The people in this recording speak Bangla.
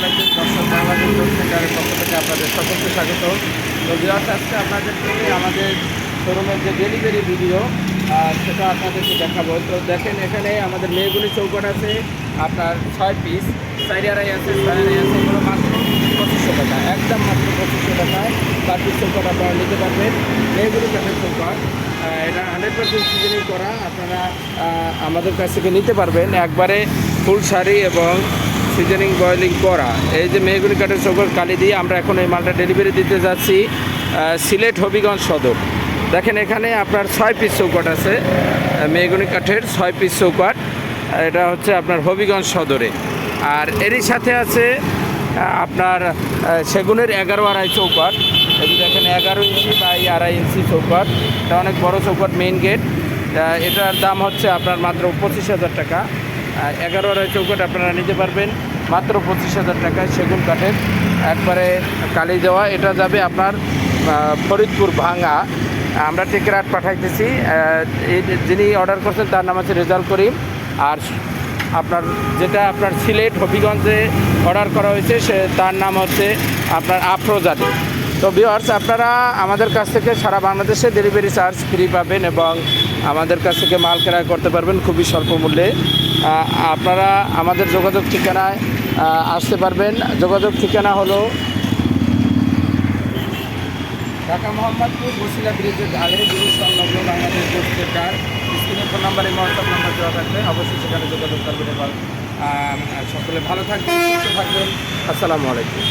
আলাইকুম দর্শক, বাংলাদেশ ডোর সেন্টারের পক্ষ থেকে আপনাদের সকলকে স্বাগত। তো ভিউয়ার্স, আজকে আপনাদেরকে আমাদের শোরুমের যে ডেলিভারি ভিডিও সেটা আপনাদেরকে দেখাবো। তো দেখেন, এখানে আমাদের মেয়েগুলি চৌকট আছে আপনার 6 পিস, 4 আড়াই আছে, 6 আড়াই আছে, এগুলো মাত্র 2500 টাকা, একদম মাত্র 2500 টাকায় 4 পিস চৌকট আপনারা নিতে পারবেন। মেয়েগুলি কাঠের চৌকট, এটা 100% সিজনিং করা, আপনারা আমাদের কাছ থেকে নিতে পারবেন একবারে ফুল শাড়ি এবং সিজনিং বয়েলিং করা। এই যে মেহগুনি কাঠের চৌকট কালি দিয়ে আমরা এখন এই মালটা ডেলিভারি দিতে যাচ্ছি সিলেট হবিগঞ্জ সদর। দেখেন, এখানে আপনার 6 পিস চৌকট আছে, মেহগুনি কাঠের 6 পিস চৌকট, এটা হচ্ছে আপনার হবিগঞ্জ সদরে। আর এরই সাথে আছে আপনার সেগুনের 11 আড়াই চৌকট। এই যে দেখেন, 11 ইঞ্চি বাই আড়াই ইঞ্চি চৌকট, এটা অনেক বড় চৌকট, মেইন গেট। এটার দাম হচ্ছে আপনার মাত্র 25,000 টাকা। 11 আড়াই চৌকট আপনারা নিতে পারবেন মাত্র 25,000 টাকায়, সেগুন কাঠের, একবারে কালি দেওয়া। এটা যাবে আপনার ফরিদপুর ভাঙ্গা, আমরা টিকিট পাঠাইতেছি। এই যিনি অর্ডার করছেন তার নাম হচ্ছে রেজাল করিম। আর আপনার যেটা আপনার সিলেট হবিগঞ্জে অর্ডার করা হয়েছে তার নাম হচ্ছে আপনার আফরোজাদি। তো ভিউয়ার্স, আপনারা আমাদের কাছ থেকে সারা বাংলাদেশে ডেলিভারি চার্জ ফ্রি পাবেন এবং আমাদের কাছ থেকে মাল ক্রয় করতে পারবেন খুবই স্বল্প মূল্যে। আপনারা আমাদের যোগাযোগ ঠিকানায় আসতে পারবেন। যোগাযোগ ঠিকানা হলো ঢাকা মোহাম্মদপুর বসিলা ব্রিজের ঢালে, ব্রিজ সংলগ্ন বাংলাদেশ ডোর সেন্টার। স্ক্রিনের ফোন নাম্বারে হোয়াটসঅ্যাপ নাম্বার দেওয়া থাকবে, অবশ্যই সেখানে যোগাযোগ করবেন এবং সকলে ভালো থাকবেন, সুস্থ থাকবেন। আসসালামু আলাইকুম।